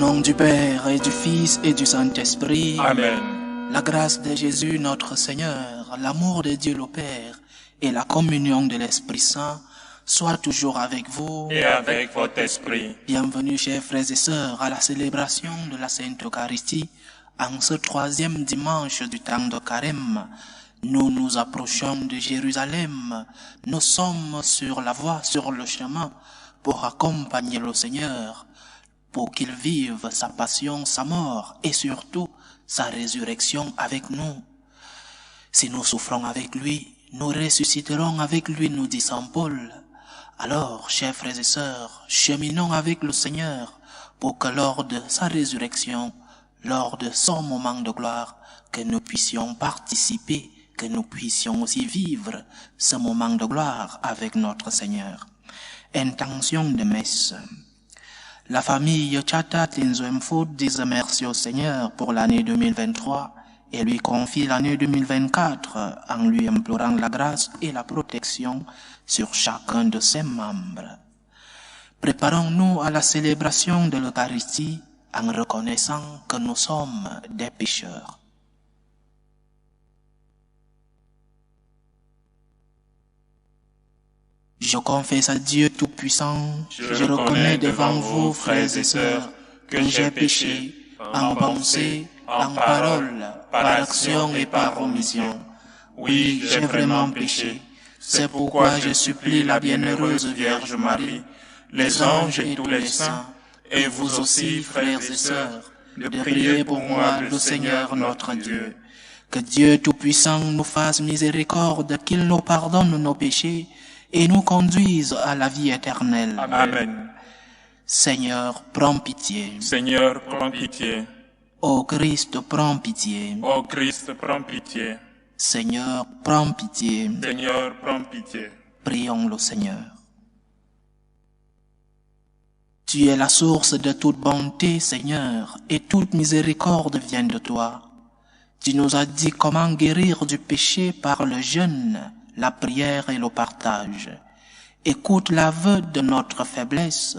nom du Père et du Fils et du Saint-Esprit. Amen. La grâce de Jésus notre Seigneur, l'amour de Dieu le Père et la communion de l'Esprit Saint soient toujours avec vous. Et avec votre esprit. Bienvenue, chers frères et sœurs, à la célébration de la Sainte Eucharistie. En ce troisième dimanche du temps de Carême, nous nous approchons de Jérusalem. Nous sommes sur la voie, sur le chemin, pour accompagner le Seigneur, pour qu'il vive sa passion, sa mort et surtout sa résurrection avec nous. Si nous souffrons avec lui, nous ressusciterons avec lui, nous dit Saint Paul. Alors, chers frères et sœurs, cheminons avec le Seigneur pour que lors de sa résurrection, lors de son moment de gloire, que nous puissions participer, que nous puissions aussi vivre ce moment de gloire avec notre Seigneur. Intention de messe. La famille Chata Tinzoemfo dit merci au Seigneur pour l'année 2023 et lui confie l'année 2024 en lui implorant la grâce et la protection sur chacun de ses membres. Préparons-nous à la célébration de l'Eucharistie en reconnaissant que nous sommes des pécheurs. Je confesse à Dieu Tout-Puissant, je reconnais devant vous, frères et sœurs, que j'ai péché en pensée, en parole, par action et par omission. Oui, j'ai vraiment péché. C'est pourquoi je supplie la bienheureuse Vierge Marie, les anges et tous les saints, et vous aussi, frères et sœurs, de prier pour moi le Seigneur notre Dieu. Que Dieu Tout-Puissant nous fasse miséricorde, qu'il nous pardonne nos péchés, et nous conduise à la vie éternelle. Amen. Seigneur, prends pitié. Seigneur, prends pitié. Ô Christ, prends pitié. Ô Christ, prends pitié. Seigneur, prends pitié. Seigneur, prends pitié. Prions le Seigneur. Tu es la source de toute bonté, Seigneur, et toute miséricorde vient de toi. Tu nous as dit comment guérir du péché par le jeûne, la prière et le partage. Écoute l'aveu de notre faiblesse.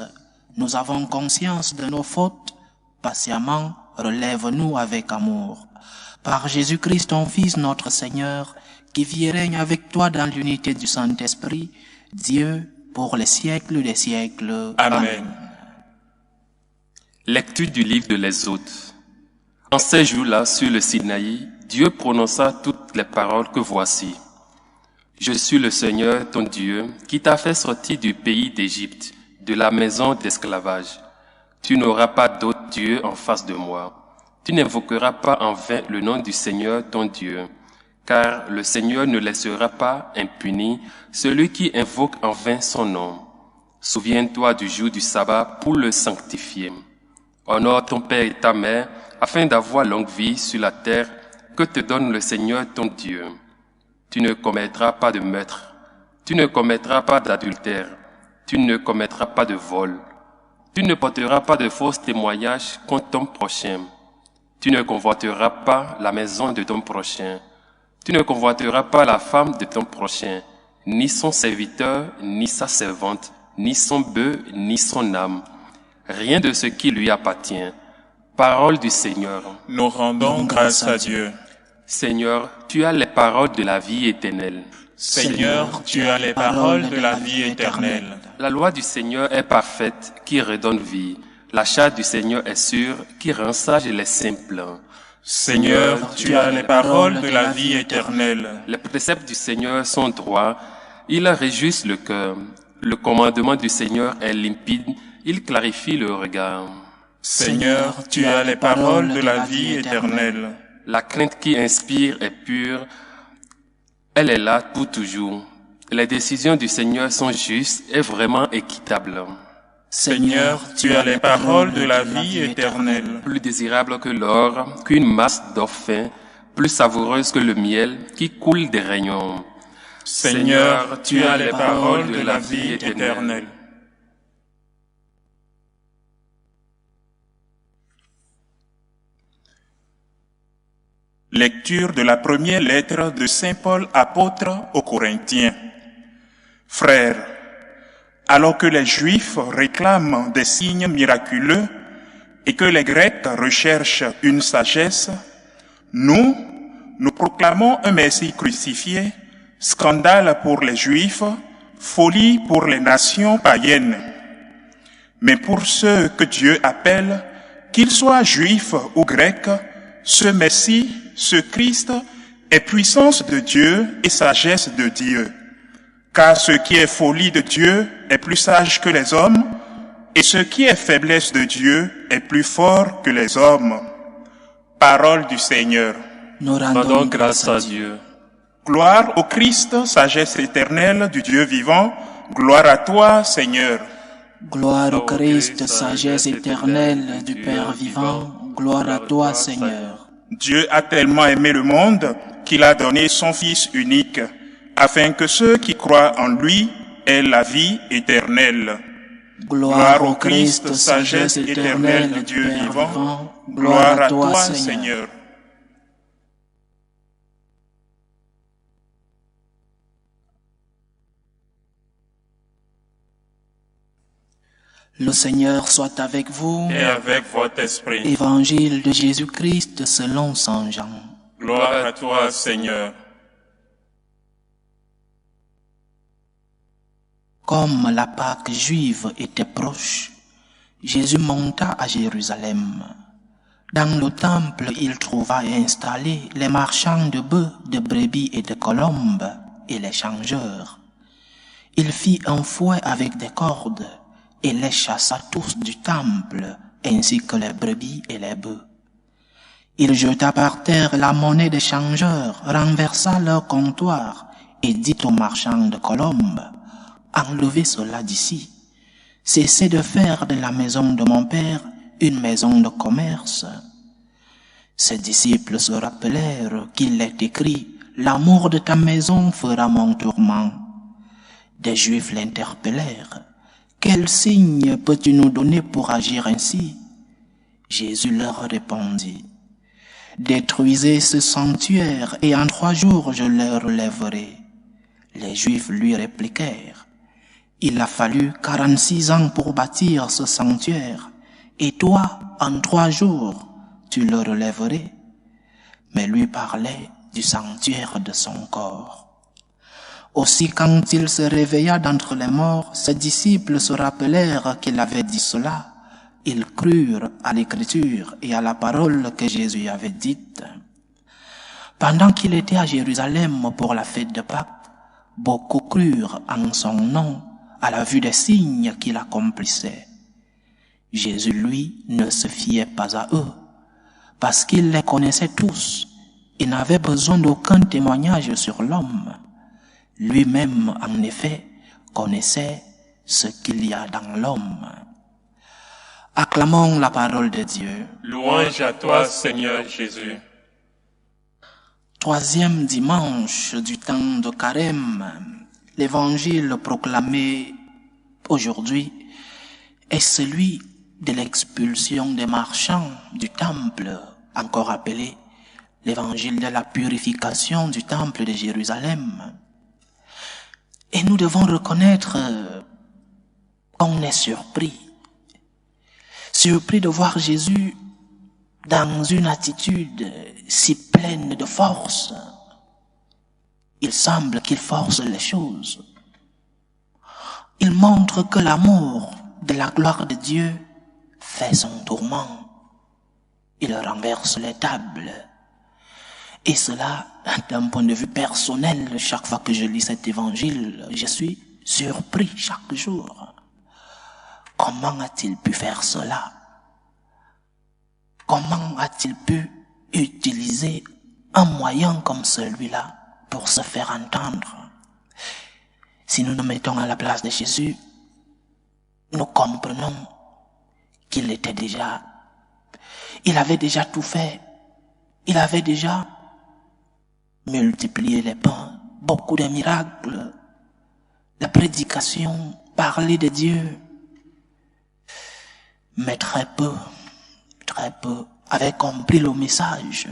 Nous avons conscience de nos fautes. Patiemment, relève-nous avec amour. Par Jésus-Christ, ton Fils, notre Seigneur, qui vit et règne avec toi dans l'unité du Saint-Esprit, Dieu, pour les siècles des siècles. Amen. Lecture du livre de l'Exode. En ces jours-là, sur le Sinaï, Dieu prononça toutes les paroles que voici. Je suis le Seigneur, ton Dieu, qui t'a fait sortir du pays d'Égypte, de la maison d'esclavage. Tu n'auras pas d'autre Dieu en face de moi. Tu n'invoqueras pas en vain le nom du Seigneur, ton Dieu, car le Seigneur ne laissera pas impuni celui qui invoque en vain son nom. Souviens-toi du jour du sabbat pour le sanctifier. Honore ton père et ta mère, afin d'avoir longue vie sur la terre que te donne le Seigneur, ton Dieu. Tu ne commettras pas de meurtre, tu ne commettras pas d'adultère, tu ne commettras pas de vol, tu ne porteras pas de faux témoignages contre ton prochain, tu ne convoiteras pas la maison de ton prochain, tu ne convoiteras pas la femme de ton prochain, ni son serviteur, ni sa servante, ni son bœuf, ni son âme, rien de ce qui lui appartient. Parole du Seigneur. Nous rendons grâce à Dieu. Seigneur, tu as les paroles de la vie éternelle. Seigneur, tu as les paroles de la vie éternelle. La loi du Seigneur est parfaite, qui redonne vie. La charte du Seigneur est sûre, qui rend sages les simples. Seigneur, tu as les paroles de la vie éternelle. Les préceptes du Seigneur sont droits, ils réjouissent le cœur. Le commandement du Seigneur est limpide, il clarifie le regard. Seigneur, tu as les paroles de la vie éternelle. La crainte qui inspire est pure, elle est là pour toujours. Les décisions du Seigneur sont justes et vraiment équitables. Seigneur, tu as les paroles de la vie éternelle. Plus désirable que l'or, qu'une masse d'or fin, plus savoureuse que le miel qui coule des rayons. Seigneur, tu as les paroles de la vie éternelle. Lecture de la première lettre de Saint Paul apôtre aux Corinthiens. Frères, alors que les Juifs réclament des signes miraculeux, et que les Grecs recherchent une sagesse, nous proclamons un Messie crucifié, scandale pour les Juifs, folie pour les nations païennes. Mais pour ceux que Dieu appelle, qu'ils soient juifs ou grecs, ce Messie, ce Christ, est puissance de Dieu et sagesse de Dieu. Car ce qui est folie de Dieu est plus sage que les hommes, et ce qui est faiblesse de Dieu est plus fort que les hommes. Parole du Seigneur. Nous Rendons grâce à Dieu. Gloire au Christ, sagesse éternelle du Dieu vivant. Gloire à toi, Seigneur. Gloire au Christ, sagesse éternelle du Père vivant. Gloire à toi, Seigneur. Dieu a tellement aimé le monde qu'il a donné son Fils unique, afin que ceux qui croient en lui aient la vie éternelle. Gloire au Christ, sagesse éternelle du Dieu vivant. Gloire à toi, Seigneur. Le Seigneur soit avec vous. Et avec votre esprit. Évangile de Jésus-Christ selon saint Jean. Gloire à toi, Seigneur. Comme la Pâque juive était proche, Jésus monta à Jérusalem. Dans le temple, il trouva installés les marchands de bœufs, de brebis et de colombes, et les changeurs. Il fit un fouet avec des cordes, et les chassa tous du temple, ainsi que les brebis et les bœufs. Il jeta par terre la monnaie des changeurs, renversa leur comptoir, et dit aux marchands de colombes, « Enlevez cela d'ici. Cessez de faire de la maison de mon Père une maison de commerce. » Ses disciples se rappelèrent qu'il est écrit, « L'amour de ta maison fera mon tourment. » Des Juifs l'interpellèrent. « Quel signe peux-tu nous donner pour agir ainsi ?» Jésus leur répondit, « Détruisez ce sanctuaire et en 3 jours je le relèverai. » Les Juifs lui répliquèrent, « Il a fallu 46 ans pour bâtir ce sanctuaire, et toi, en 3 jours, tu le relèverais. » Mais lui parlait du sanctuaire de son corps. Aussi, quand il se réveilla d'entre les morts, ses disciples se rappelèrent qu'il avait dit cela. Ils crurent à l'écriture et à la parole que Jésus avait dite. Pendant qu'il était à Jérusalem pour la fête de Pâques, beaucoup crurent en son nom à la vue des signes qu'il accomplissait. Jésus, lui, ne se fiait pas à eux, parce qu'il les connaissait tous. Il n'avait besoin d'aucun témoignage sur l'homme. Lui-même, en effet, connaissait ce qu'il y a dans l'homme. Acclamons la parole de Dieu. Louange à toi, Seigneur Jésus. 3e dimanche du temps de Carême, l'évangile proclamé aujourd'hui est celui de l'expulsion des marchands du temple, encore appelé l'évangile de la purification du temple de Jérusalem. Et nous devons reconnaître qu'on est surpris de voir Jésus dans une attitude si pleine de force. Il semble qu'il force les choses. Il montre que l'amour de la gloire de Dieu fait son tourment. Il renverse les tables. Et cela, d'un point de vue personnel, chaque fois que je lis cet évangile, je suis surpris chaque jour. Comment a-t-il pu faire cela? Comment a-t-il pu utiliser un moyen comme celui-là pour se faire entendre? Si nous nous mettons à la place de Jésus, nous comprenons qu'il avait déjà tout fait. Il avait déjà multiplié les pains, beaucoup de miracles, la prédication, parler de Dieu. Mais très peu avaient compris le message.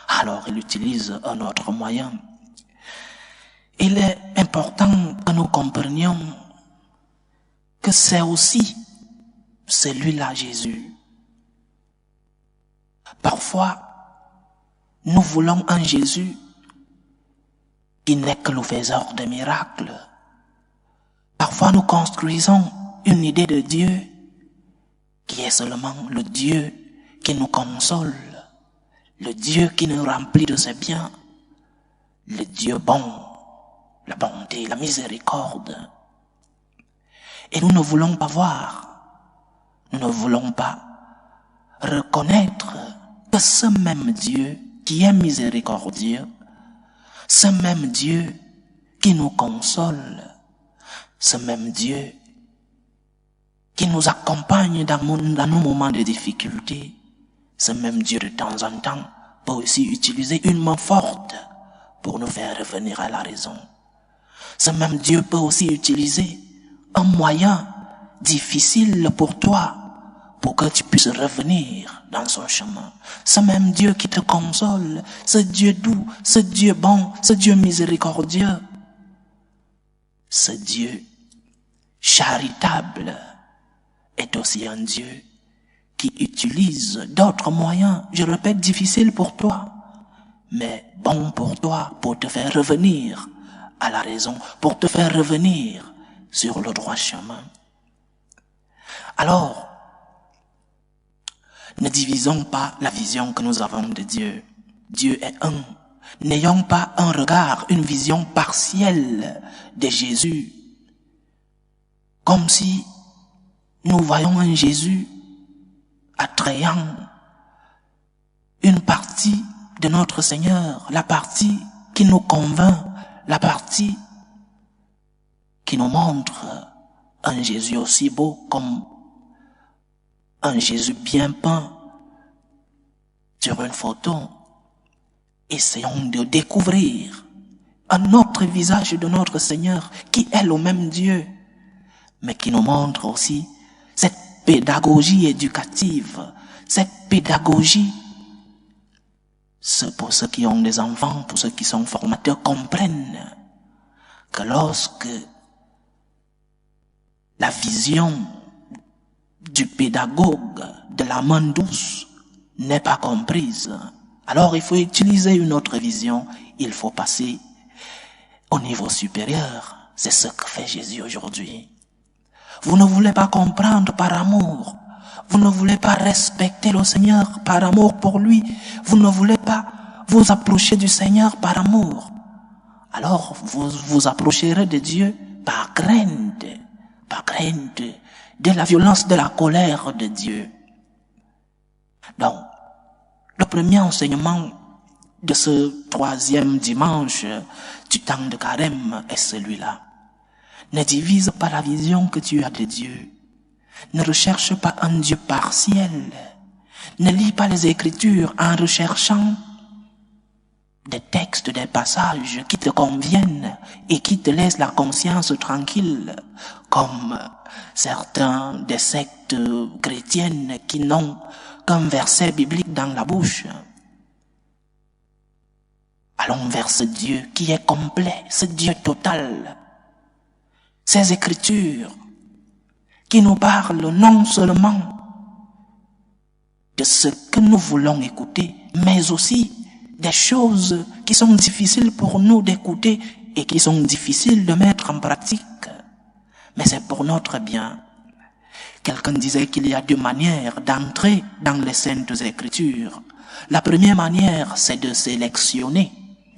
Alors il utilise un autre moyen. Il est important que nous comprenions que c'est aussi celui-là, Jésus, parfois, nous voulons un Jésus qui n'est que le faiseur de miracles. Parfois, nous construisons une idée de Dieu qui est seulement le Dieu qui nous console, le Dieu qui nous remplit de ses biens, le Dieu bon, la bonté, la miséricorde. Et nous ne voulons pas voir, nous ne voulons pas reconnaître que ce même Dieu qui est miséricordieux, ce même Dieu qui nous console, ce même Dieu qui nous accompagne dans nos moments de difficulté, ce même Dieu de temps en temps peut aussi utiliser une main forte pour nous faire revenir à la raison. Ce même Dieu peut aussi utiliser un moyen difficile pour toi pour que tu puisses revenir dans son chemin. Ce même Dieu qui te console, ce Dieu doux, ce Dieu bon, ce Dieu miséricordieux, ce Dieu charitable est aussi un Dieu qui utilise d'autres moyens, je répète, difficiles pour toi, mais bons pour toi, pour te faire revenir à la raison, pour te faire revenir sur le droit chemin. Alors, ne divisons pas la vision que nous avons de Dieu. Dieu est un. N'ayons pas un regard, une vision partielle de Jésus, comme si nous voyons un Jésus attrayant une partie de notre Seigneur, la partie qui nous convainc, la partie qui nous montre un Jésus aussi beau comme un Jésus bien peint sur une photo. Essayons de découvrir un autre visage de notre Seigneur qui est le même Dieu, mais qui nous montre aussi cette pédagogie éducative, cette pédagogie. Pour ceux qui ont des enfants, pour ceux qui sont formateurs, comprennent que lorsque la vision du pédagogue, de la main douce, n'est pas comprise, alors il faut utiliser une autre vision, il faut passer au niveau supérieur. C'est ce que fait Jésus aujourd'hui. Vous ne voulez pas comprendre par amour, vous ne voulez pas respecter le Seigneur par amour pour lui, vous ne voulez pas vous approcher du Seigneur par amour, alors vous vous approcherez de Dieu par crainte de la violence, de la colère de Dieu. Donc, le premier enseignement de ce 3e dimanche du temps de Carême est celui-là. Ne divise pas la vision que tu as de Dieu. Ne recherche pas un Dieu partiel. Ne lis pas les Écritures en recherchant des textes, des passages qui te conviennent et qui te laissent la conscience tranquille, comme certains des sectes chrétiennes qui n'ont qu'un verset biblique dans la bouche. Allons vers ce Dieu qui est complet, ce Dieu total. Ces Écritures qui nous parlent non seulement de ce que nous voulons écouter, mais aussi des choses qui sont difficiles pour nous d'écouter et qui sont difficiles de mettre en pratique. Mais c'est pour notre bien. Quelqu'un disait qu'il y a 2 manières d'entrer dans les Saintes Écritures. La première manière, c'est de sélectionner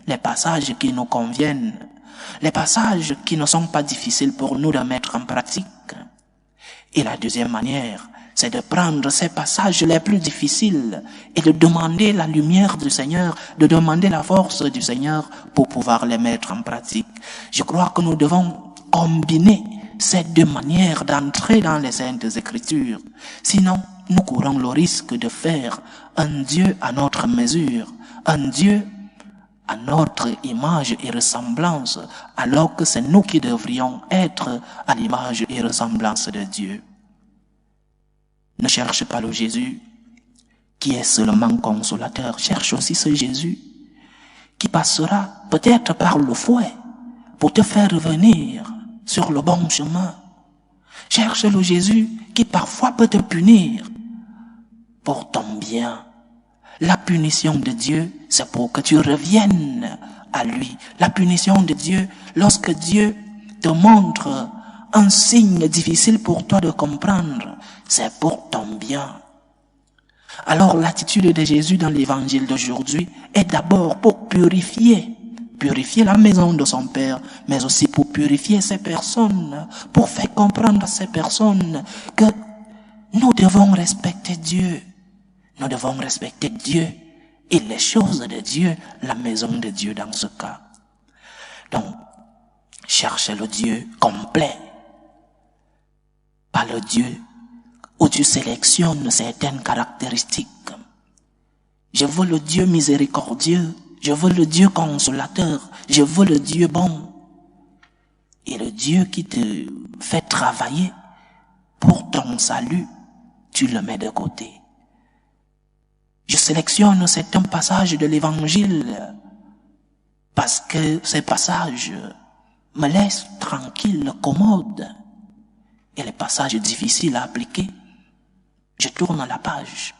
les passages qui nous conviennent, les passages qui ne sont pas difficiles pour nous de mettre en pratique. Et la deuxième manière, c'est de prendre ces passages les plus difficiles et de demander la lumière du Seigneur, de demander la force du Seigneur pour pouvoir les mettre en pratique. Je crois que nous devons combiner ces 2 manières d'entrer dans les Saintes Écritures. Sinon, nous courons le risque de faire un Dieu à notre mesure, un Dieu à notre image et ressemblance, alors que c'est nous qui devrions être à l'image et ressemblance de Dieu. Ne cherche pas le Jésus qui est seulement consolateur. Cherche aussi ce Jésus qui passera peut-être par le fouet pour te faire revenir sur le bon chemin. Cherche le Jésus qui parfois peut te punir pour ton bien. La punition de Dieu, c'est pour que tu reviennes à lui. La punition de Dieu, lorsque Dieu te montre un signe difficile pour toi de comprendre, c'est pour ton bien. Alors l'attitude de Jésus dans l'évangile d'aujourd'hui est d'abord pour purifier la maison de son Père, mais aussi pour purifier ces personnes, pour faire comprendre à ces personnes que nous devons respecter Dieu. Nous devons respecter Dieu et les choses de Dieu, la maison de Dieu dans ce cas. Donc, cherchez le Dieu complet, pas le Dieu où tu sélectionnes certaines caractéristiques. Je veux le Dieu miséricordieux, je veux le Dieu consolateur, je veux le Dieu bon. Et le Dieu qui te fait travailler pour ton salut, tu le mets de côté. Je sélectionne certains passages de l'évangile parce que ces passages me laissent tranquille, commode. Et les passages difficiles à appliquer, je tourne la page.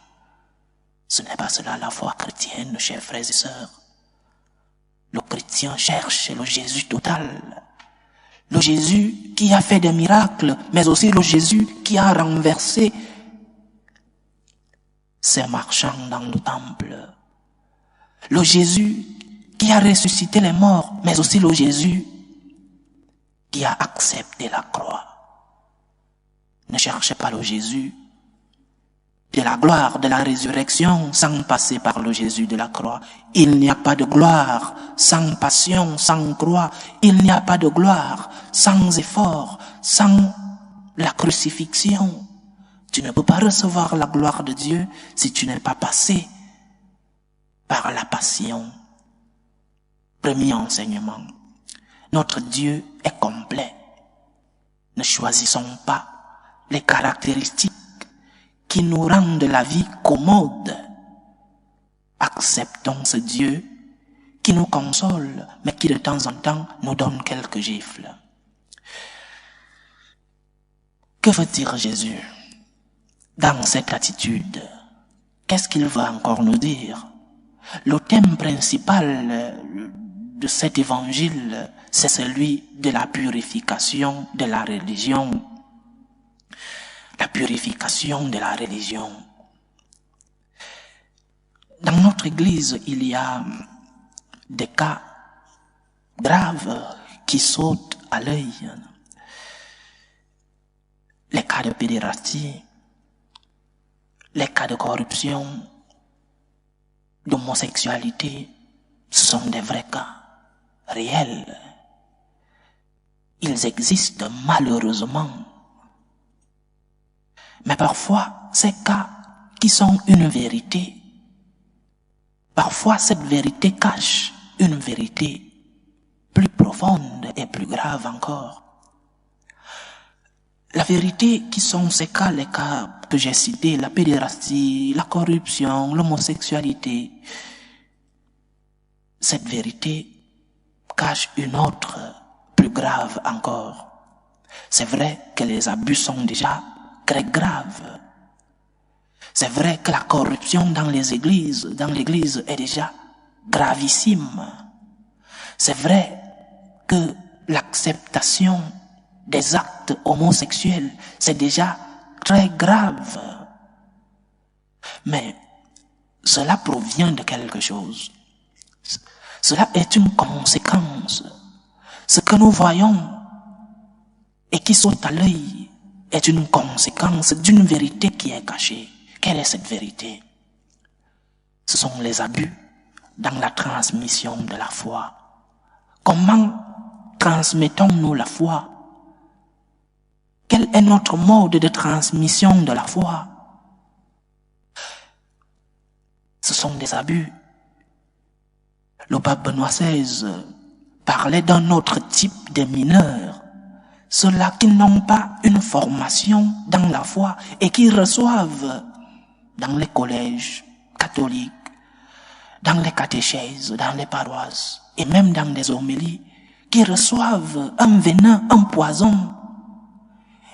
Ce n'est pas cela la foi chrétienne, chers frères et sœurs. Le chrétien cherche le Jésus total. Le Jésus qui a fait des miracles, mais aussi le Jésus qui a renversé ces marchands dans le temple. Le Jésus qui a ressuscité les morts, mais aussi le Jésus qui a accepté la croix. Ne cherchez pas le Jésus de la gloire de la résurrection sans passer par le Jésus de la croix. Il n'y a pas de gloire sans passion, sans croix. Il n'y a pas de gloire sans effort, sans la crucifixion. Tu ne peux pas recevoir la gloire de Dieu si tu n'es pas passé par la passion. Premier enseignement. Notre Dieu est complet. Ne choisissons pas les caractéristiques qui nous rendent la vie commode. Acceptons ce Dieu qui nous console, mais qui de temps en temps nous donne quelques gifles. Que veut dire Jésus dans cette attitude? Qu'est-ce qu'il va encore nous dire? Le thème principal de cet évangile, c'est celui de la purification de la religion. La purification de la religion. Dans notre église, il y a des cas graves qui sautent à l'œil. Les cas de pédérastie, les cas de corruption, d'homosexualité, ce sont des vrais cas réels. Ils existent malheureusement. Mais parfois, ces cas qui sont une vérité, parfois cette vérité cache une vérité plus profonde et plus grave encore. La vérité qui sont ces cas, les cas que j'ai cités, la pédérastie, la corruption, l'homosexualité, cette vérité cache une autre plus grave encore. C'est vrai que les abus sont déjà très graves. C'est vrai que la corruption dans l'église est déjà gravissime. C'est vrai que l'acceptation des actes homosexuels, c'est déjà très grave. Mais cela provient de quelque chose. Cela est une conséquence. Ce que nous voyons et qui saute à l'œil est une conséquence d'une vérité qui est cachée. Quelle est cette vérité? Ce sont les abus dans la transmission de la foi. Comment transmettons-nous la foi? Quel est notre mode de transmission de la foi? Ce sont des abus. Le pape Benoît XVI parlait d'un autre type de mineurs, ceux-là qui n'ont pas une formation dans la foi et qui reçoivent dans les collèges catholiques, dans les catéchèses, dans les paroisses et même dans des homélies, qui reçoivent un venin, un poison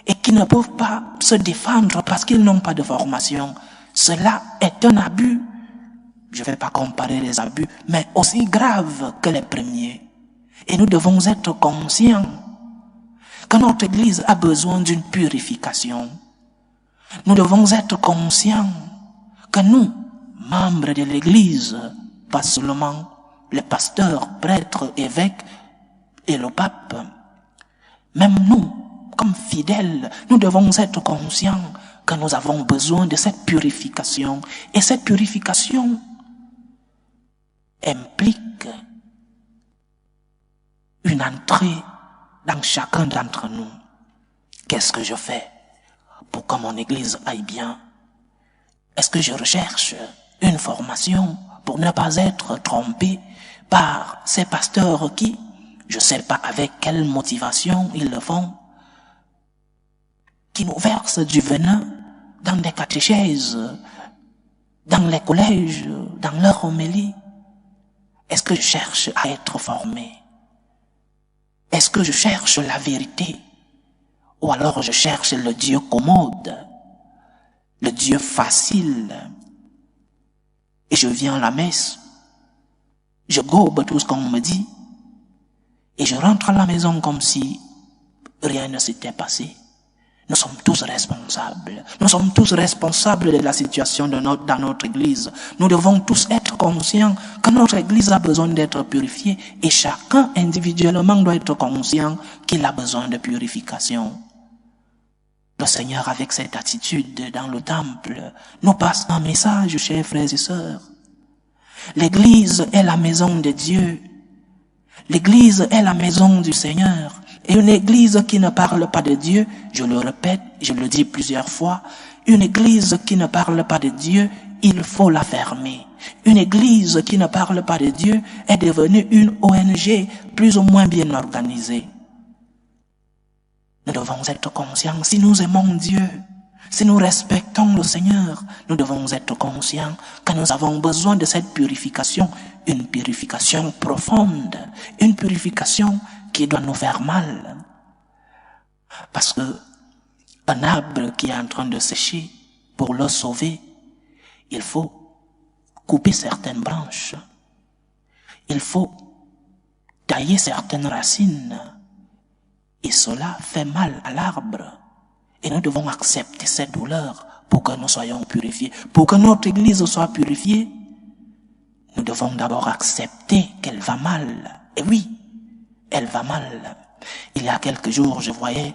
et qui ne peuvent pas se défendre parce qu'ils n'ont pas de formation. Cela est un abus je ne vais pas comparer les abus, mais aussi graves que les premiers. Et nous devons être conscients que notre Église a besoin d'une purification. Nous devons être conscients que nous, membres de l'Église, pas seulement les pasteurs, prêtres, évêques et le pape, même nous, comme fidèles, nous devons être conscients que nous avons besoin de cette purification. Et cette purification implique une entrée dans chacun d'entre nous. Qu'est-ce que je fais pour que mon Église aille bien? Est-ce que je recherche une formation pour ne pas être trompé par ces pasteurs qui, je ne sais pas avec quelle motivation ils le font, qui nous versent du venin dans des catéchèses, dans les collèges, dans leur homélie? Est-ce que je cherche à être formé? Est-ce que je cherche la vérité? Ou alors je cherche le Dieu commode, le Dieu facile? Et je viens à la messe, je gobe tout ce qu'on me dit, et je rentre à la maison comme si rien ne s'était passé. Nous sommes tous responsables. Nous sommes tous responsables de la situation dans notre Église. Nous devons tous être conscients que notre Église a besoin d'être purifiée et chacun individuellement doit être conscient qu'il a besoin de purification. Le Seigneur, avec cette attitude dans le temple, nous passe un message, chers frères et sœurs. L'Église est la maison de Dieu. L'Église est la maison du Seigneur. Et une Église qui ne parle pas de Dieu, je le répète, je le dis plusieurs fois, une Église qui ne parle pas de Dieu, il faut la fermer. Une Église qui ne parle pas de Dieu est devenue une ONG plus ou moins bien organisée. Nous devons être conscients, si nous aimons Dieu, si nous respectons le Seigneur, nous devons être conscients que nous avons besoin de cette purification, une purification profonde, une purification qui doit nous faire mal. Parce que un arbre qui est en train de sécher, pour le sauver, il faut couper certaines branches. Il faut tailler certaines racines. Et cela fait mal à l'arbre. Et nous devons accepter cette douleur pour que nous soyons purifiés. Pour que notre Église soit purifiée, nous devons d'abord accepter qu'elle va mal. Et oui, elle va mal. Il y a quelques jours, je voyais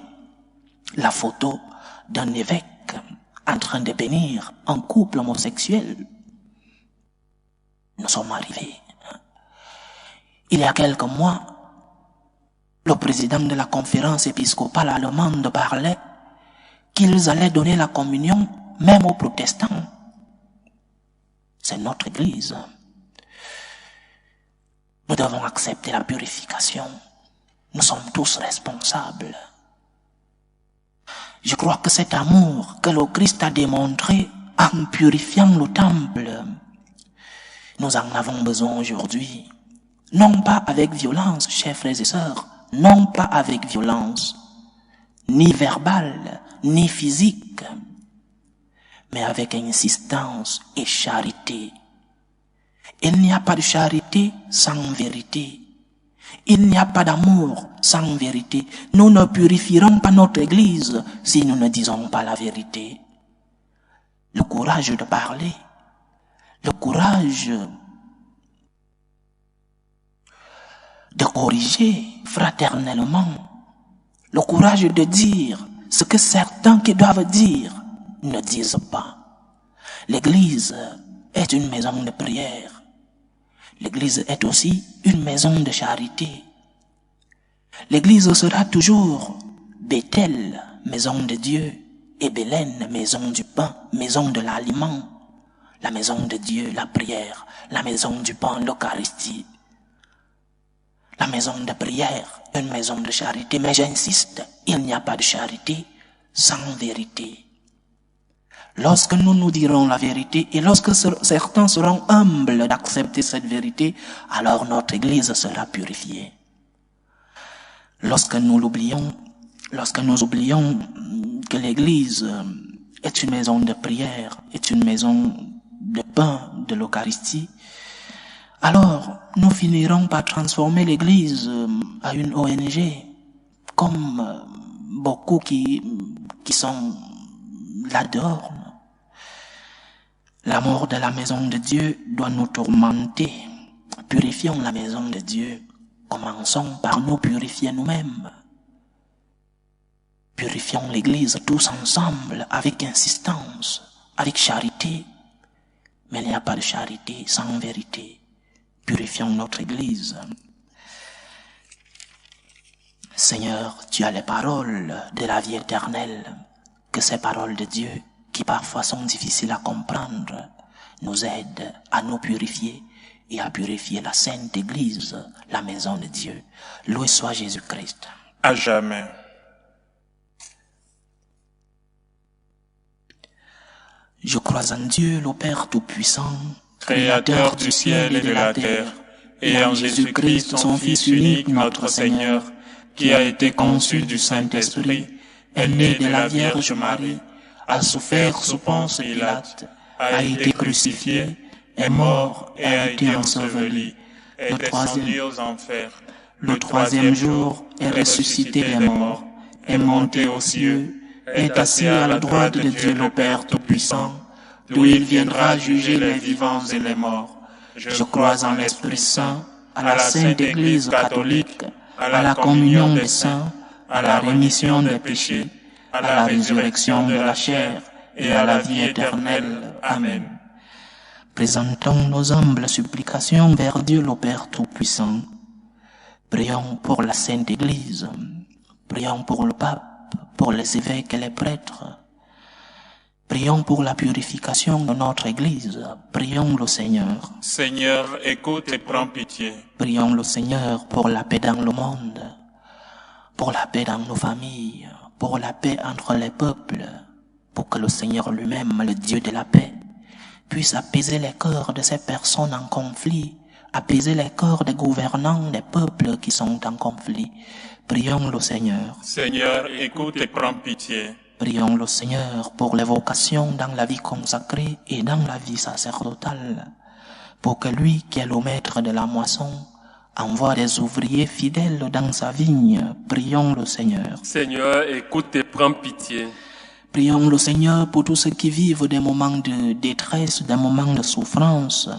la photo d'un évêque en train de bénir un couple homosexuel. Nous sommes arrivés. Il y a quelques mois, le président de la conférence épiscopale allemande parlait qu'ils allaient donner la communion même aux protestants. C'est notre Église. Nous devons accepter la purification. Nous sommes tous responsables. Je crois que cet amour que le Christ a démontré en purifiant le temple, nous en avons besoin aujourd'hui. Non pas avec violence, chers frères et sœurs, non pas avec violence, ni verbale, ni physique, mais avec insistance et charité. Il n'y a pas de charité sans vérité. Il n'y a pas d'amour sans vérité. Nous ne purifierons pas notre Église si nous ne disons pas la vérité. Le courage de parler, le courage de corriger fraternellement, le courage de dire ce que certains qui doivent dire ne disent pas. L'Église est une maison de prière. L'Église est aussi une maison de charité. L'Église sera toujours Bethel, maison de Dieu, et Bélène, maison du pain, maison de l'aliment, la maison de Dieu, la prière, la maison du pain, l'Eucharistie, la maison de prière, une maison de charité. Mais j'insiste, il n'y a pas de charité sans vérité. Lorsque nous nous dirons la vérité et lorsque certains seront humbles d'accepter cette vérité, alors notre Église sera purifiée. Lorsque nous oublions que l'Église est une maison de prière, est une maison de pain de l'Eucharistie, alors nous finirons par transformer l'Église à une ONG, comme beaucoup qui sont là-dehors. L'amour de la maison de Dieu doit nous tourmenter. Purifions la maison de Dieu. Commençons par nous purifier nous-mêmes. Purifions l'Église tous ensemble, avec insistance, avec charité. Mais il n'y a pas de charité sans vérité. Purifions notre Église. Seigneur, tu as les paroles de la vie éternelle. Que ces paroles de Dieu, qui parfois sont difficiles à comprendre, nous aident à nous purifier et à purifier la Sainte Église, la maison de Dieu. Loué soit Jésus-Christ. À jamais. Je crois en Dieu, le Père Tout-Puissant, Créateur du ciel et de la terre, et en Jésus-Christ, son Fils unique, notre Seigneur, qui a été conçu du Saint-Esprit, est né de la Vierge Marie, a souffert sous Ponce Pilate, a été crucifié, est mort et a été enseveli, est descendu aux enfers. Le troisième jour est ressuscité des morts, est monté aux cieux, est assis à la droite de Dieu le Père Tout-Puissant, d'où il viendra juger les vivants et les morts. Je crois en l'Esprit Saint, à la Sainte Église catholique, à la communion des saints, à la rémission des péchés, à la résurrection de la chair et à la vie éternelle. Amen. Présentons nos humbles supplications vers Dieu le Père Tout-Puissant. Prions pour la Sainte Église, prions pour le pape, pour les évêques et les prêtres. Prions pour la purification de notre Église. Prions le Seigneur. Seigneur, écoute et prends pitié. Prions le Seigneur pour la paix dans le monde, pour la paix dans nos familles, pour la paix entre les peuples, pour que le Seigneur lui-même, le Dieu de la paix, puisse apaiser les cœurs de ces personnes en conflit, apaiser les cœurs des gouvernants des peuples qui sont en conflit. Prions le Seigneur. Seigneur, écoute et prends pitié. Prions le Seigneur pour les vocations dans la vie consacrée et dans la vie sacerdotale, pour que lui qui est le maître de la moisson envoie des ouvriers fidèles dans sa vigne. Prions le Seigneur. Seigneur, écoute et prends pitié. Prions le Seigneur pour tous ceux qui vivent des moments de détresse, des moments de souffrance.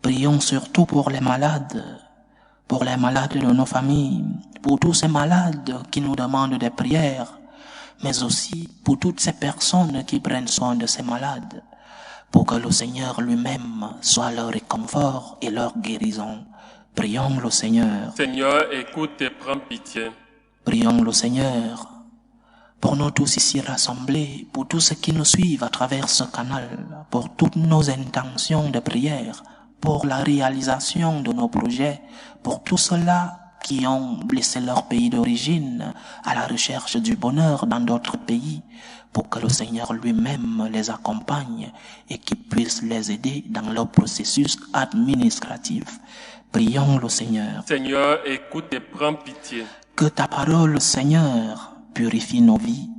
Prions surtout pour les malades de nos familles, pour tous ces malades qui nous demandent des prières, mais aussi pour toutes ces personnes qui prennent soin de ces malades, pour que le Seigneur lui-même soit leur réconfort et leur guérison. Prions le Seigneur. Seigneur, écoute et prends pitié. Prions le Seigneur pour nous tous ici rassemblés, pour tous ceux qui nous suivent à travers ce canal, pour toutes nos intentions de prière, pour la réalisation de nos projets, pour tous ceux-là qui ont laissé leur pays d'origine à la recherche du bonheur dans d'autres pays, pour que le Seigneur lui-même les accompagne et qu'il puisse les aider dans leur processus administratif. Prions le Seigneur. Seigneur, écoute et prends pitié. Que ta parole, Seigneur, purifie nos vies.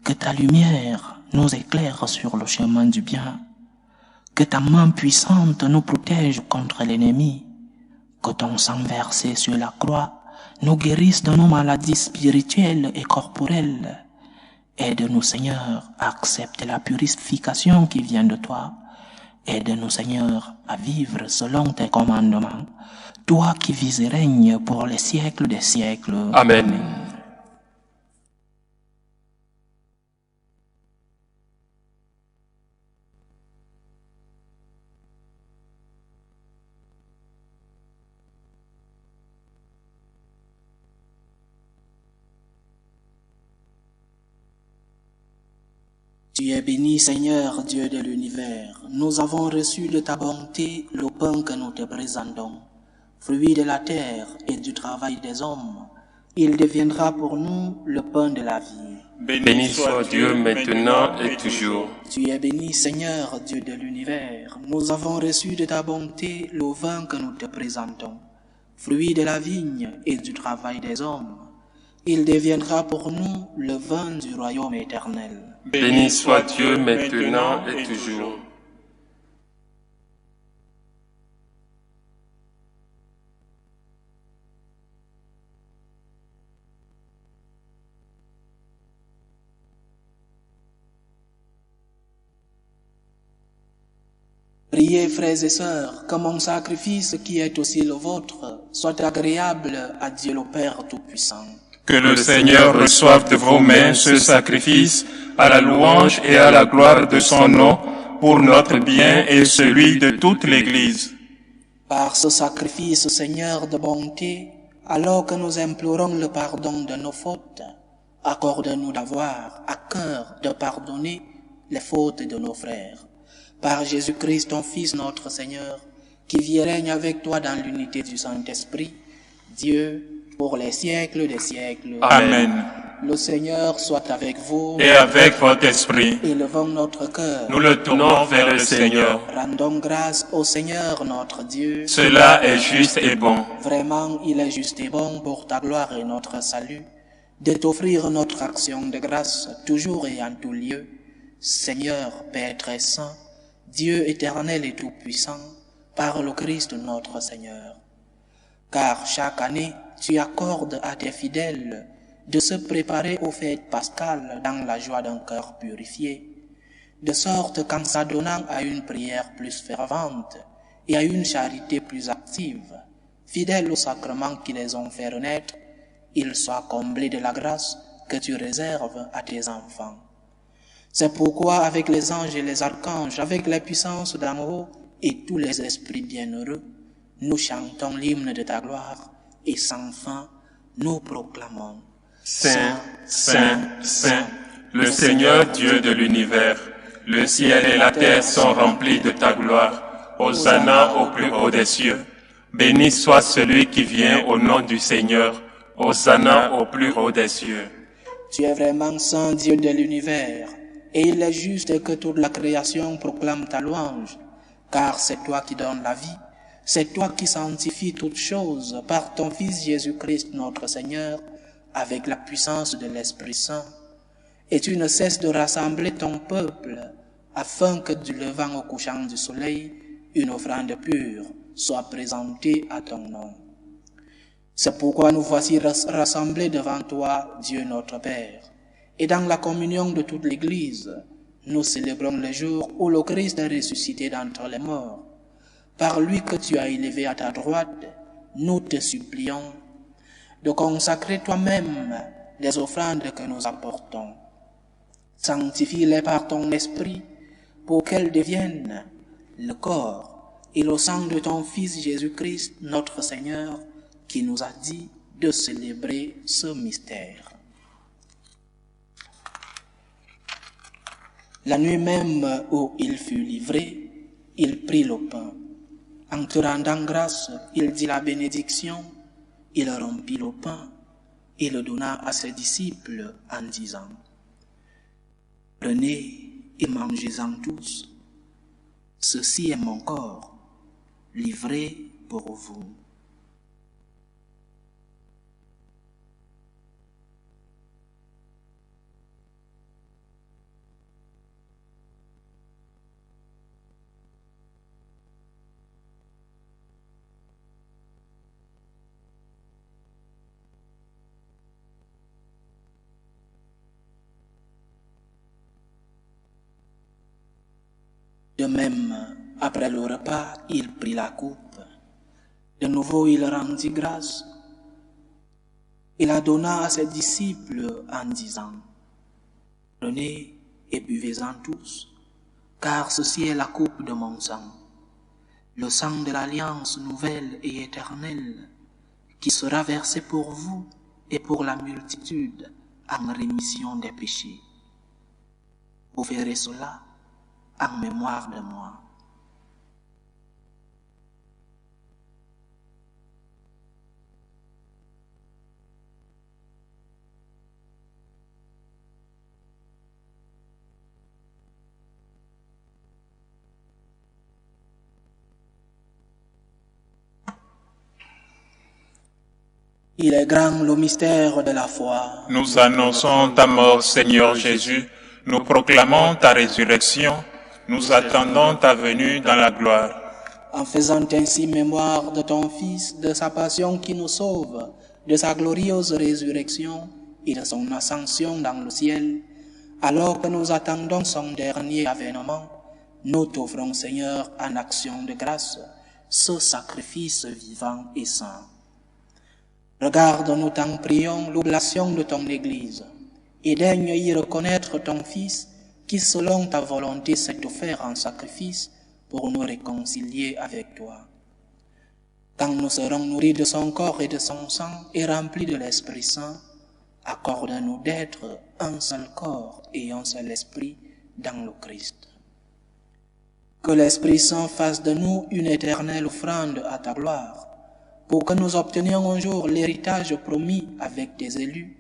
Que ta lumière nous éclaire sur le chemin du bien. Que ta main puissante nous protège contre l'ennemi. Que ton sang versé sur la croix nous guérisse de nos maladies spirituelles et corporelles. Aide-nous, Seigneur, à accepter la purification qui vient de toi. Aide-nous, Seigneur, à vivre selon tes commandements. Toi qui vis et règnes pour les siècles des siècles. Amen. Tu es béni, Seigneur, Dieu de l'univers. Nous avons reçu de ta bonté le pain que nous te présentons, fruit de la terre et du travail des hommes. Il deviendra pour nous le pain de la vie. Béni soit Dieu maintenant et toujours. Tu es béni, Seigneur, Dieu de l'univers. Nous avons reçu de ta bonté le vin que nous te présentons, fruit de la vigne et du travail des hommes. Il deviendra pour nous le vin du royaume éternel. Béni soit Dieu maintenant et toujours. Priez, frères et sœurs, que mon sacrifice qui est aussi le vôtre soit agréable à Dieu le Père Tout-Puissant. Que le Seigneur reçoive de vos mains ce sacrifice à la louange et à la gloire de son nom pour notre bien et celui de toute l'Église. Par ce sacrifice, Seigneur de bonté, alors que nous implorons le pardon de nos fautes, accorde-nous d'avoir à cœur de pardonner les fautes de nos frères. Par Jésus-Christ, ton Fils, notre Seigneur, qui vit et règne avec toi dans l'unité du Saint-Esprit, Dieu, pour les siècles des siècles. Amen. Le Seigneur soit avec vous. Et avec votre esprit, Élevons notre cœur. nous le tournons vers le Seigneur. Rendons grâce au Seigneur notre Dieu. Cela est juste et bon. Vraiment, il est juste et bon pour ta gloire et notre salut, de t'offrir notre action de grâce toujours et en tout lieu. Seigneur, Père très saint, Dieu éternel et tout-puissant, par le Christ notre Seigneur. Car chaque année, tu accordes à tes fidèles de se préparer aux fêtes pascales dans la joie d'un cœur purifié, de sorte qu'en s'adonnant à une prière plus fervente et à une charité plus active, fidèles aux sacrements qui les ont fait renaître, ils soient comblés de la grâce que tu réserves à tes enfants. C'est pourquoi avec les anges et les archanges, avec les puissances d'en haut et tous les esprits bienheureux, nous chantons l'hymne de ta gloire et sans fin nous proclamons. Saint, Saint, Saint, le Seigneur Dieu de l'univers, le ciel et la terre sont remplis de ta gloire. Hosanna au plus haut des cieux. Béni soit celui qui vient au nom du Seigneur. Hosanna au plus haut des cieux. Tu es vraiment Saint Dieu de l'univers, et il est juste que toute la création proclame ta louange, car c'est toi qui donnes la vie, c'est toi qui sanctifies toutes choses par ton Fils Jésus-Christ notre Seigneur, avec la puissance de l'Esprit Saint. Et tu ne cesses de rassembler ton peuple, afin que du levant au couchant du soleil, une offrande pure soit présentée à ton nom. C'est pourquoi nous voici rassemblés devant toi, Dieu notre Père. Et dans la communion de toute l'Église, nous célébrons le jour où le Christ est ressuscité d'entre les morts. Par lui que tu as élevé à ta droite, nous te supplions de consacrer toi-même les offrandes que nous apportons. Sanctifie-les par ton esprit pour qu'elles deviennent le corps et le sang de ton Fils Jésus-Christ, notre Seigneur, qui nous a dit de célébrer ce mystère. La nuit même où il fut livré, il prit le pain. En te rendant grâce, il dit la bénédiction, il rompit le pain et le donna à ses disciples en disant : « Prenez et mangez-en tous. Ceci est mon corps, livré pour vous. » De même, après le repas, il prit la coupe. De nouveau, il rendit grâce. Il la donna à ses disciples en disant : « Prenez et buvez-en tous, car ceci est la coupe de mon sang, le sang de l'alliance nouvelle et éternelle, qui sera versé pour vous et pour la multitude en rémission des péchés. Vous ferez cela en mémoire de moi. » Il est grand le mystère de la foi. Nous annonçons ta mort, Seigneur Jésus. Nous proclamons ta résurrection. Nous attendons ta venue dans la gloire. En faisant ainsi mémoire de ton Fils, de sa passion qui nous sauve, de sa glorieuse résurrection et de son ascension dans le ciel, alors que nous attendons son dernier avènement, nous t'offrons, Seigneur, en action de grâce, ce sacrifice vivant et saint. Regarde, nous t'en prions, l'oblation de ton Église, et daigne y reconnaître ton Fils, qui selon ta volonté s'est offert en sacrifice pour nous réconcilier avec toi. Quand nous serons nourris de son corps et de son sang et remplis de l'Esprit Saint, accorde-nous d'être un seul corps et un seul esprit dans le Christ. Que l'Esprit Saint fasse de nous une éternelle offrande à ta gloire, pour que nous obtenions un jour l'héritage promis avec tes élus,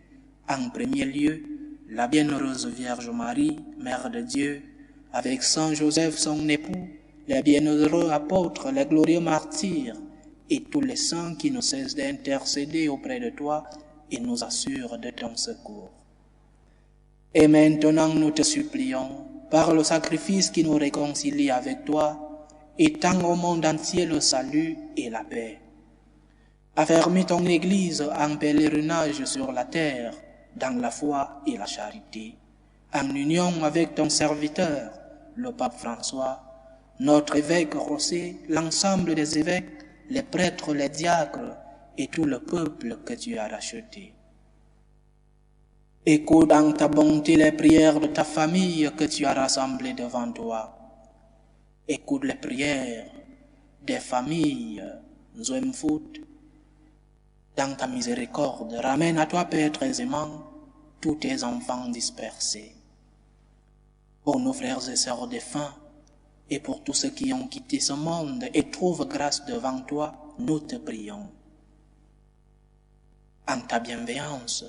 en premier lieu, la bienheureuse Vierge Marie, Mère de Dieu, avec Saint Joseph son époux, les bienheureux apôtres, les glorieux martyrs, et tous les saints qui ne cessent d'intercéder auprès de toi et nous assurent de ton secours. Et maintenant nous te supplions, par le sacrifice qui nous réconcilie avec toi, étends au monde entier le salut et la paix. Affermis ton Église en pèlerinage sur la terre, dans la foi et la charité, en union avec ton serviteur, le pape François, notre évêque Rossé, l'ensemble des évêques, les prêtres, les diacres et tout le peuple que tu as racheté. Écoute en ta bonté les prières de ta famille que tu as rassemblée devant toi. Écoute les prières des familles Zwemfoot. Dans ta miséricorde, ramène à toi, Père très aimant, tous tes enfants dispersés. Pour nos frères et sœurs défunts, et pour tous ceux qui ont quitté ce monde et trouvent grâce devant toi, nous te prions. En ta bienveillance,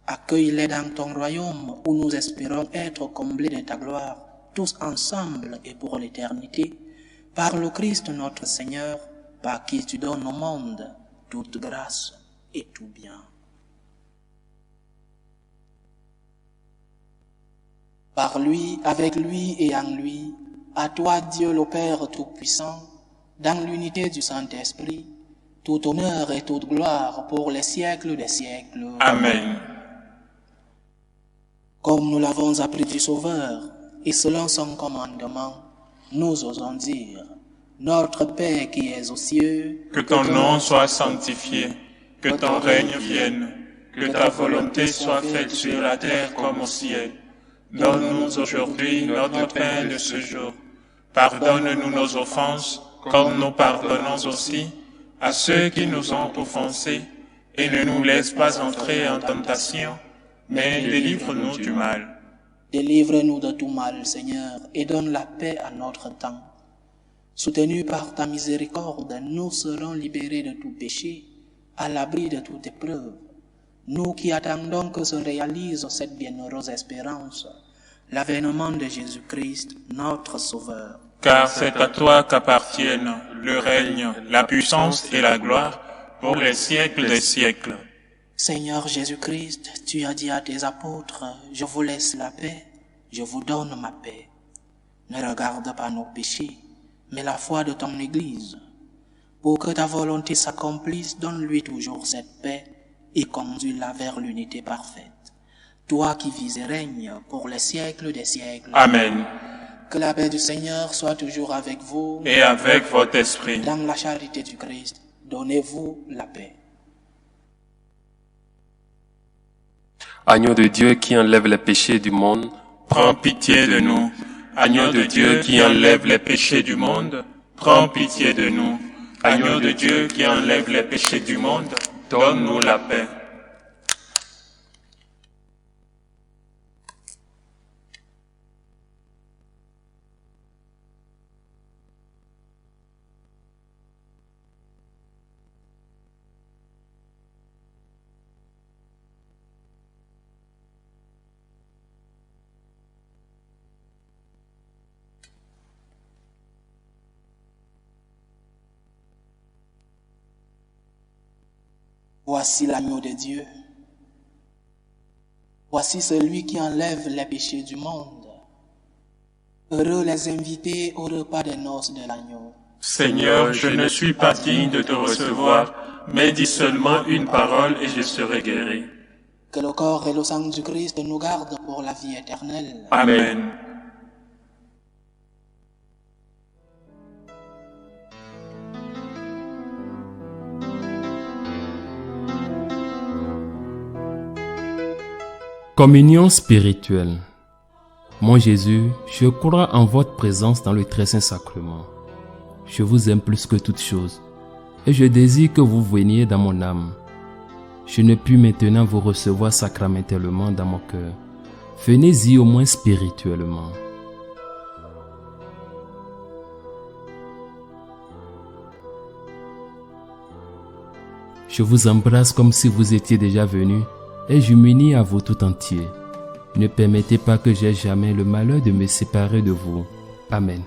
accueille-les dans ton royaume où nous espérons être comblés de ta gloire, tous ensemble et pour l'éternité, par le Christ notre Seigneur, par qui tu donnes au monde toute grâce et tout bien. Par lui, avec lui et en lui, à toi Dieu le Père Tout-Puissant, dans l'unité du Saint-Esprit, tout honneur et toute gloire pour les siècles des siècles. Amen. Comme nous l'avons appris du Sauveur, et selon son commandement, nous osons dire, Notre Père qui es aux cieux, Que ton nom soit sanctifié, que ton règne vienne, que ta volonté soit faite sur la terre comme au ciel. Donne-nous aujourd'hui notre pain de ce jour. Pardonne-nous nos offenses, comme nous pardonnons aussi à ceux qui nous ont offensés, et ne nous laisse pas entrer en tentation, mais délivre-nous du mal. Délivre-nous de tout mal, Seigneur, et donne la paix à notre temps. Soutenus par ta miséricorde, nous serons libérés de tout péché, à l'abri de toute épreuve. Nous qui attendons que se réalise cette bienheureuse espérance, l'avènement de Jésus-Christ, notre Sauveur. Car c'est à toi qu'appartiennent le règne, la puissance et la gloire pour les siècles des siècles. Seigneur Jésus-Christ, tu as dit à tes apôtres, « Je vous laisse la paix, je vous donne ma paix. » Ne regarde pas nos péchés, mais la foi de ton Église. Pour que ta volonté s'accomplisse, donne-lui toujours cette paix et conduis-la vers l'unité parfaite. Toi qui vis et règnes pour les siècles des siècles. Amen. Que la paix du Seigneur soit toujours avec vous. Et avec votre esprit. Dans la charité du Christ, donnez-vous la paix. Agneau de Dieu qui enlève les péchés du monde, Prends pitié de nous. Agneau de Dieu qui enlève les péchés du monde, prends pitié de nous. Agneau de Dieu qui enlève les péchés du monde, donne-nous la paix. Voici l'agneau de Dieu. Voici celui qui enlève les péchés du monde. Heureux les invités au repas des noces de l'agneau. Seigneur, je ne suis pas digne de te recevoir, mais dis seulement une parole et je serai guéri. Que le corps et le sang du Christ nous gardent pour la vie éternelle. Amen. Communion spirituelle. Mon Jésus, je crois en votre présence dans le très saint sacrement. Je vous aime plus que toute chose et je désire que vous veniez dans mon âme. Je ne puis maintenant vous recevoir sacramentellement dans mon cœur. Venez-y au moins spirituellement. Je vous embrasse comme si vous étiez déjà venu et je m'unis à vous tout entier. Ne permettez pas que j'aie jamais le malheur de me séparer de vous. Amen.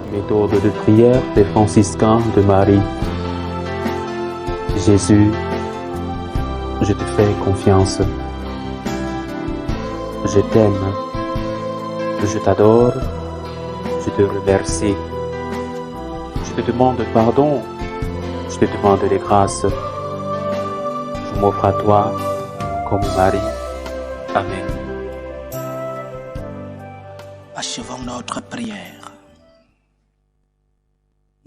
Méthode de prière des franciscains de Marie. Jésus, je te fais confiance. Je t'aime. Je t'adore. Je te remercie. Je te demande pardon. Je te demande des grâces. Je m'offre à toi comme Marie. Amen. Achevons notre prière.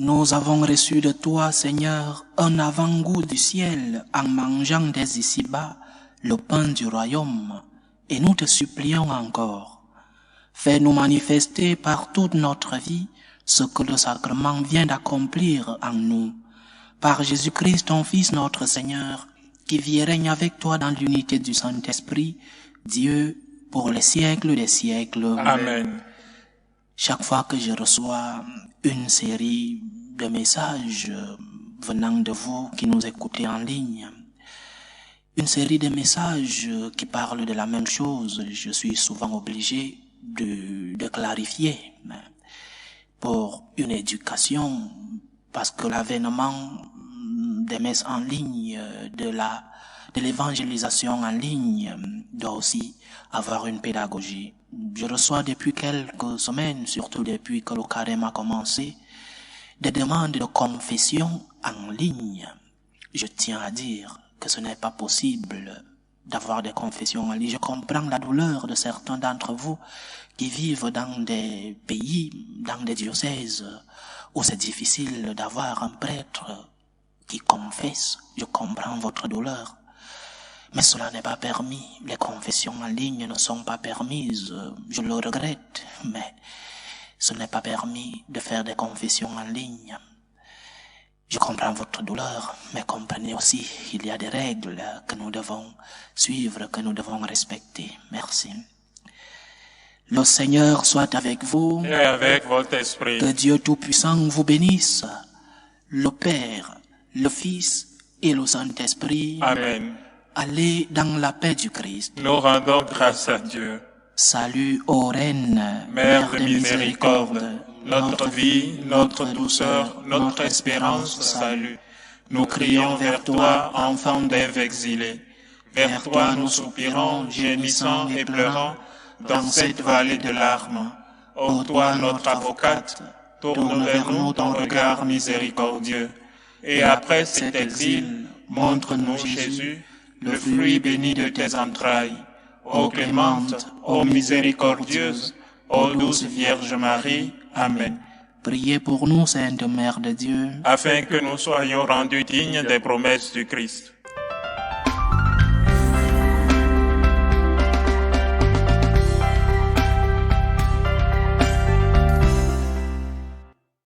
Nous avons reçu de toi, Seigneur, un avant-goût du ciel en mangeant dès ici-bas le pain du royaume, et nous te supplions encore. Fais-nous manifester par toute notre vie ce que le sacrement vient d'accomplir en nous. Par Jésus-Christ, ton Fils, notre Seigneur, qui vit et règne avec toi dans l'unité du Saint-Esprit, Dieu, pour les siècles des siècles. Amen. Chaque fois que je reçois une série de messages venant de vous qui nous écoutez en ligne, une série de messages qui parlent de la même chose, je suis souvent obligé de clarifier pour une éducation, parce que l'avènement des messes en ligne, de l'évangélisation en ligne doit aussi avoir une pédagogie. Je reçois depuis quelques semaines, surtout depuis que le carême a commencé, des demandes de confession en ligne. Je tiens à dire que ce n'est pas possible d'avoir des confessions en ligne. Je comprends la douleur de certains d'entre vous qui vivent dans des pays, dans des diocèses où c'est difficile d'avoir un prêtre qui confesse. Je comprends votre douleur. Mais cela n'est pas permis. Les confessions en ligne ne sont pas permises. Je le regrette, mais ce n'est pas permis de faire des confessions en ligne. Je comprends votre douleur, mais comprenez aussi qu'il y a des règles que nous devons suivre, que nous devons respecter. Merci. Le Seigneur soit avec vous. Et avec votre esprit. Que Dieu Tout-Puissant vous bénisse, le Père, le Fils et le Saint-Esprit. Amen. Allez dans la paix du Christ. Nous rendons grâce à Dieu. Salut ô Reine, Mère de miséricorde, notre vie, notre douceur, notre espérance, salut. Nous crions vers toi, enfant d'Ève exilée. Vers toi nous soupirons, gémissant et pleurant, dans cette vallée de larmes. Ô toi, notre avocate, tourne vers nous ton regard miséricordieux. Et après cet exil, montre-nous Jésus, le fruit béni de tes entrailles. Ô clémente, ô miséricordieuse, ô douce Vierge Marie. Amen. Priez pour nous, Sainte Mère de Dieu, Afin que nous soyons rendus dignes des promesses du Christ.